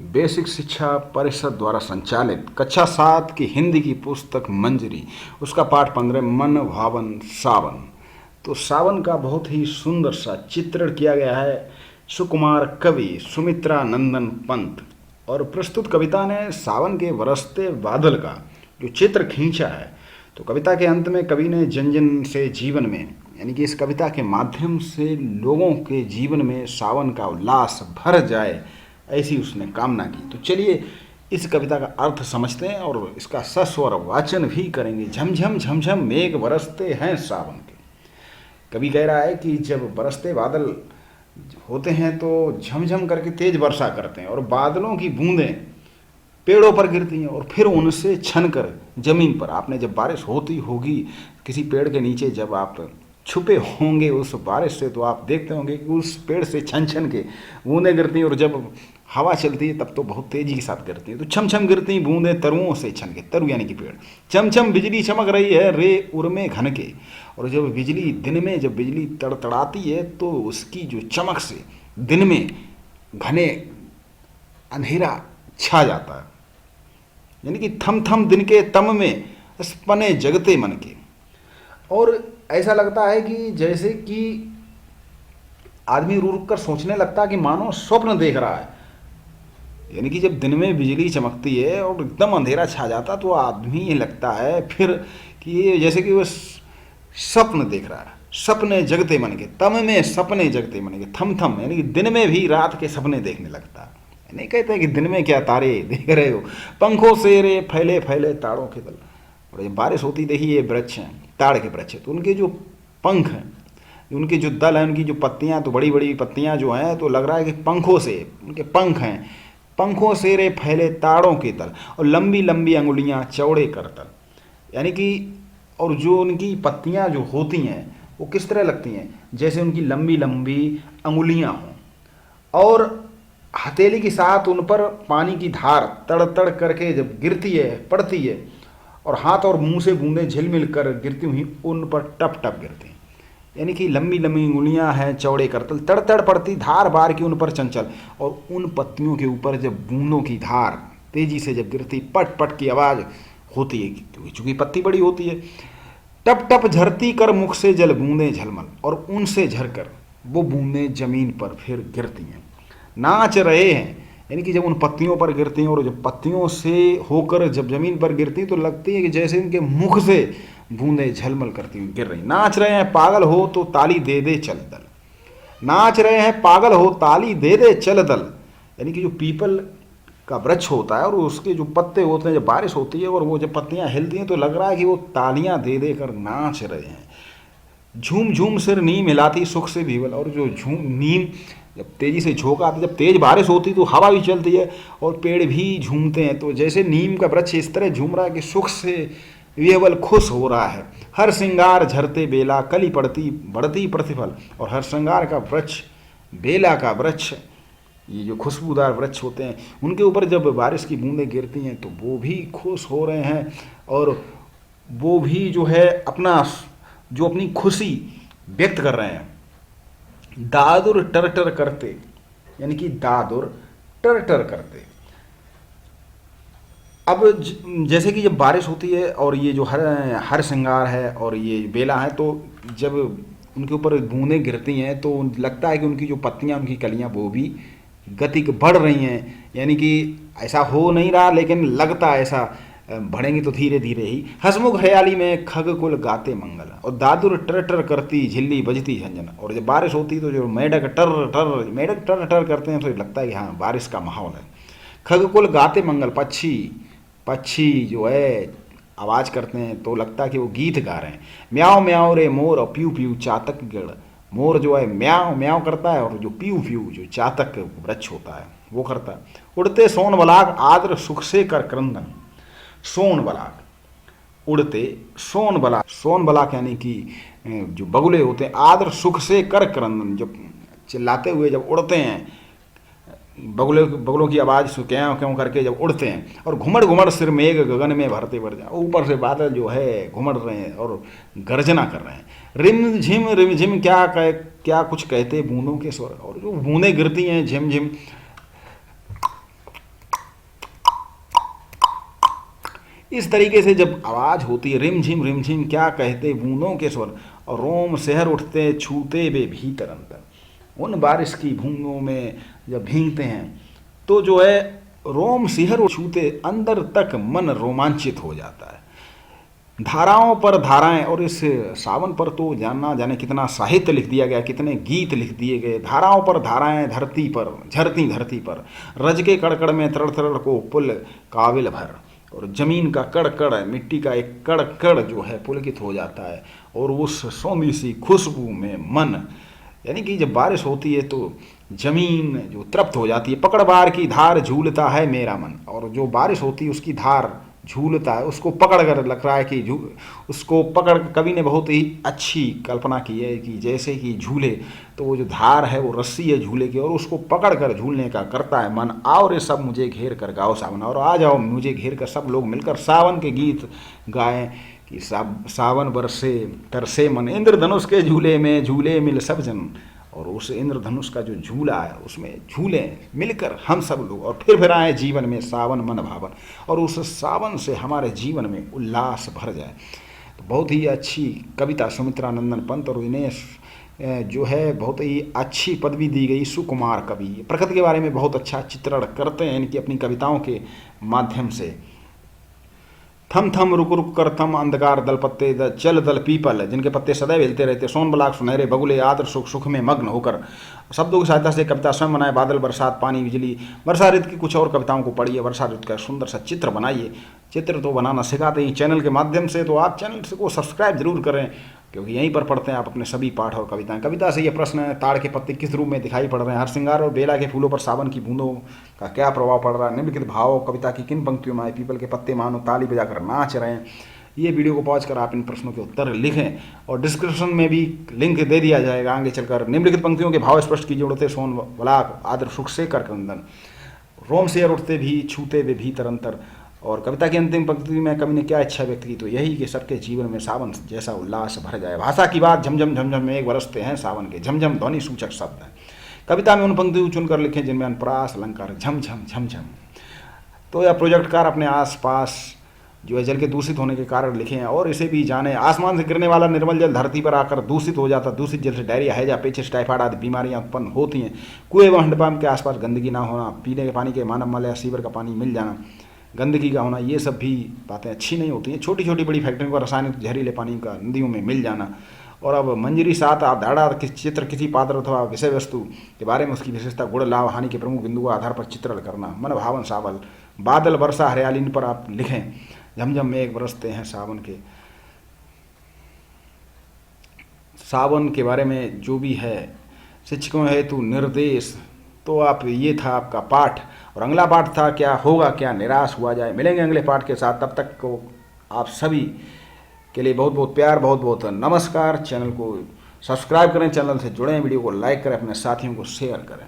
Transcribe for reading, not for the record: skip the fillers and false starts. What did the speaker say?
Basic शिक्षा परिषद द्वारा संचालित कक्षा 7 की हिंदी की पुस्तक मंजरी, उसका पाठ 15 मन भावन सावन। तो सावन का बहुत ही सुंदर सा चित्रण किया गया है सुकुमार कवि सुमित्रा नंदन पंत। और प्रस्तुत कविता ने सावन के बरसते बादल का जो चित्र खींचा है। तो कविता के अंत में कवि ने जन जन से जीवन में, यानी कि इस कविता के माध्यम से लोगों के जीवन में सावन का उल्लास भर जाए, ऐसी उसने कामना की। तो चलिए इस कविता का अर्थ समझते हैं और इसका सस्वर वाचन भी करेंगे। झमझम झमझम मेघ बरसते हैं सावन के। कवि कह रहा है कि जब बरसते बादल होते हैं तो झमझम करके तेज वर्षा करते हैं और बादलों की बूंदें पेड़ों पर गिरती हैं और फिर उनसे छनकर जमीन पर, आपने जब बारिश होती होगी किसी पेड़ के नीचे, जब आप छुपे होंगे उस बारिश से, तो आप देखते होंगे कि उस पेड़ से छन छन के बूंदें गिरती हैं और जब हवा चलती है तब तो बहुत तेजी के साथ गिरती है। तो छम छम गिरती हैं बूंदें तरुओं से छन के, तरु यानी कि पेड़। चम चम बिजली चमक रही है रे उर्मे घन के। और जब बिजली दिन में, जब बिजली तड़तड़ाती है तो उसकी जो चमक से दिन में घने अंधेरा छा जाता है, यानी कि थम थम दिन के तम में स्पने जगते मन के। और ऐसा लगता है कि जैसे कि आदमी रुक कर सोचने लगता है कि मानो स्वप्न देख रहा है। यानी कि जब दिन में बिजली चमकती है और एकदम अंधेरा छा जाता तो आदमी ये लगता है फिर कि ये जैसे कि वो स्वप्न देख रहा है। सपने जगते मन के, तम में सपने जगते मन के, थम थम, यानी कि दिन में भी रात के सपने देखने लगता है। नहीं कहते हैं कि दिन में क्या तारे देख रहे हो, पंखों से रे फैले फैले तारों के दल। और जब बारिश होती, देखिए ये वृक्ष हैं, ताड़ के वृक्ष हैं, तो उनके जो पंख हैं, उनके जो दल हैं, उनकी जो पत्तियां, तो बड़ी बड़ी पत्तियां जो हैं, तो लग रहा है कि पंखों से, उनके पंख हैं, पंखों से रे फैले ताड़ों के तल, और लंबी लंबी अंगुलियां चौड़े कर तल, यानी कि, और जो उनकी पत्तियां जो होती हैं वो किस तरह लगती हैं, जैसे उनकी लंबी लंबी अंगुलियां हों, और हथेली के साथ उन पर पानी की धार तड़ तड़ करके जब गिरती है, पड़ती है, और हाथ और मुंह से बूंदें झिलमिल कर गिरती हुई उन पर टप टप गिरती हैं। यानी कि लंबी लंबी उंगलियां हैं, चौड़े करतल, तड़ तड़ पड़ती धार बार की उन पर चंचल, और उन पत्तियों के ऊपर जब बूंदों की धार तेजी से जब गिरती, पट पट की आवाज़ होती है, चूंकि पत्ती बड़ी होती है। टप टप झरती कर मुख से जल बूंदें झलमल, और उनसे झरकर वो बूंदें जमीन पर फिर गिरती हैं, नाच रहे हैं। यानी कि जब उन पत्तियों पर गिरती हैं और जब पत्तियों से होकर जब जमीन पर गिरती हैं तो लगती है कि जैसे उनके मुख से बूंदें झलमल करती हुई गिर रही। नाच रहे हैं पागल हो तो ताली दे दे चल दल, नाच रहे हैं पागल हो ताली दे दे चल दल। यानी कि जो पीपल का वृक्ष होता है और उसके जो पत्ते होते हैं, जब बारिश होती है और वो जब पत्तियां हिलती हैं तो लग रहा है कि वो तालियां दे दे कर नाच रहे हैं। झूम झूम सिर नीम हिलाती सुख से भीवल, और जो झूम नीम जब तेजी से झोंका आती, जब तेज बारिश होती तो हवा भी चलती है और पेड़ भी झूमते हैं। तो जैसे नीम का वृक्ष इस तरह झूम रहा है कि सुख से विह्वल खुश हो रहा है। हर श्रृंगार झरते बेला कली पड़ती बढ़ती प्रतिफल, और हर श्रृंगार का वृक्ष, बेला का वृक्ष, ये जो खुशबूदार वृक्ष होते हैं, उनके ऊपर जब बारिश की बूंदें गिरती हैं तो वो भी खुश हो रहे हैं, और वो भी जो है अपनी खुशी व्यक्त कर रहे हैं। दादुर टर टर करते, यानी कि दादुर टर टर करते। अब जैसे कि जब बारिश होती है और ये जो हर श्रृंगार है और ये बेला है, तो जब उनके ऊपर बूंदें गिरती हैं तो लगता है कि उनकी जो पत्तियां, उनकी कलियां, वो भी गति बढ़ रही हैं। यानी कि ऐसा हो नहीं रहा लेकिन लगता ऐसा बढ़ेंगी तो धीरे धीरे ही। हसमुख हरियाली में खग कुल गाते मंगल, और दादुर टर टर करती झिल्ली बजती झंझन। और जब बारिश होती तो जो मेढक टर टर करते हैं तो लगता है कि हाँ बारिश का माहौल है। खग कुल गाते मंगल, पक्षी जो है आवाज़ करते हैं तो लगता है कि वो गीत गा रहे हैं। म्याओ म्याओ रे मोर और प्यू प्यू चातक गिड़, मोर जो है म्याओ म्याओ करता है और जो प्यू प्यू जो चातक वृक्ष होता है वो करता है। उड़ते सोन बलाग आद्र सुख से कर क्रंदन, सोन बलाक, उड़ते सोन बलाक यानी कि जो बगुले होते हैं, आद्र सुख से कर क्रंदन, जब चिल्लाते हुए जब उड़ते हैं, बगुलों की आवाज़ क्यों क्यों करके जब उड़ते हैं। और घुमड़ घुमड़ सिर मेघ गगन में भरते भर जाए, ऊपर से बादल जो है घुमड़ रहे हैं और गर्जना कर रहे हैं। रिम झिम क्या कुछ कहते बूंदों के स्वर, और जो बूंदें गिरती हैं झिम झिम, इस तरीके से जब आवाज़ होती है रिम झिम क्या कहते बूंदों के स्वर, और रोम शहर उठते छूते वे भीतर अंतर। उन बारिश की बूंदों में जब भीगते हैं तो जो है रोम शिहर छूते अंदर तक मन रोमांचित हो जाता है। धाराओं पर धाराएं, और इस सावन पर तो जानना जाने कितना साहित्य लिख दिया गया, कितने गीत लिख दिए गए। धाराओं पर धाराएं धरती पर झरती धरती पर, रज के कड़कड़ में तड़ तड़ को पुल काबिल भर, और जमीन का कड़कड़ मिट्टी का एक कड़कड़ जो है पुलकित हो जाता है, और उस सौंधी सी खुशबू में मन, यानी कि जब बारिश होती है तो जमीन जो तृप्त हो जाती है। पकड़बार की धार झूलता है मेरा मन, और जो बारिश होती है उसकी धार झूलता है, उसको पकड़ कर लग रहा है कि उसको पकड़, कवि ने बहुत ही अच्छी कल्पना की है कि जैसे कि झूले, तो वो जो धार है वो रस्सी है झूले की, और उसको पकड़ कर झूलने का करता है मन। आओ रे सब मुझे घेर कर गाओ सावन, और आ जाओ मुझे घेर कर सब लोग मिलकर सावन के गीत गाएं कि सावन बरसे तरसे मन, इंद्रधनुष के झूले में झूले मिल सब जन। और उस इंद्रधनुष का जो झूला है उसमें झूले मिलकर हम सब लोग, और फिर आए जीवन में सावन मन भावन, और उस सावन से हमारे जीवन में उल्लास भर जाए। तो बहुत ही अच्छी कविता सुमित्रा नंदन पंत, और इन्हें जो है बहुत ही अच्छी पदवी दी गई सुकुमार कवि। प्रकृति के बारे में बहुत अच्छा चित्रण करते हैं इनकी अपनी कविताओं के माध्यम से। थम थम रुक रुक कर थम अंधकार दल पत्ते चल दल पीपल, जिनके पत्ते सदैव हिलते रहते, सोन बलाक सुनहरे बगुले आदर सुख सुख में मग्न होकर। शब्दों की सहायता से कविता स्वयं बनाए, बादल बरसात पानी बिजली। वर्षा ऋतु की कुछ और कविताओं को पढ़िए, वर्षा ऋतु का सुंदर सा चित्र बनाइए। चित्र तो बनाना सिखाते ही चैनल के माध्यम से, तो आप चैनल को सब्सक्राइब जरूर करें, क्योंकि यहीं पर पढ़ते हैं आप अपने सभी पाठ और कविताएं। कविता से ये प्रश्न है, ताड़ के पत्ते किस रूप में दिखाई पड़ रहे हैं? हरसिंगार और बेला के फूलों पर सावन की बूंदों का क्या प्रभाव पड़ रहा है? निम्नलिखित भाव कविता की किन पंक्तियों में आए? पीपल के पत्ते मानो ताली बजाकर नाच रहे हैं। ये वीडियो को पहुंच कर आप इन प्रश्नों के उत्तर लिखें, और डिस्क्रिप्शन में भी लिंक दे दिया जाएगा आगे चलकर। निम्नलिखित पंक्तियों के भाव स्पष्ट कीजिए। उड़ते सोन बलाक आदर सुख से कर क्रंदन, रोम शेर उठते भी छूते वे भीतर अंतर। और कविता की अंतिम पंक्ति में कवि ने क्या इच्छा व्यक्त की? तो यही कि सबके जीवन में सावन जैसा उल्लास भर जाए। भाषा की बात, झमझम झमझम में एक बरसते हैं सावन के, झमझम ध्वनि सूचक शब्द है। कविता में उन पंक्तियों चुनकर लिखें जिनमें अनुप्रास अलंकार झमझम झमझम। तो यह प्रोजेक्टकार अपने आसपास जो है जल के दूषित होने के कारण लिखे हैं, और इसे भी जाने। आसमान से गिरने वाला निर्मल जल धरती पर आकर दूषित हो जाता, दूषित जल से डायरिया, हैजा, पेचिस, टाइफाइड आदि बीमारियां उत्पन्न होती हैं। कुएं व हैंडपंप के आसपास गंदगी ना होना, पीने के पानी के मानव मल या सीवर का पानी मिल जाना, गंदगी का होना, ये सब भी बातें अच्छी नहीं होती हैं। छोटी छोटी बड़ी फैक्ट्रियों का रासायनिक जहरीले पानी का नदियों में मिल जाना। और अब मंजरी सात आधाड़ा चित्र किसी पात्र अथवा विषय वस्तु के बारे में उसकी विशेषता, गुण, लाभ, हानि के प्रमुख बिंदुओं के आधार पर चित्रण करना। मन भावन सावल, बादल, वर्षा, हरियाली, इन पर आप लिखें। झमझम मेघ बरसते हैं सावन के। सावन के बारे में जो भी है शिक्षकों हेतु निर्देश, तो आप ये था आपका पाठ, और अगला पाठ था क्या होगा क्या निराश हुआ जाए। मिलेंगे अगले पाठ के साथ, तब तक को आप सभी के लिए बहुत बहुत प्यार, बहुत बहुत नमस्कार। चैनल को सब्सक्राइब करें, चैनल से जुड़ें, वीडियो को लाइक करें, अपने साथियों को शेयर करें।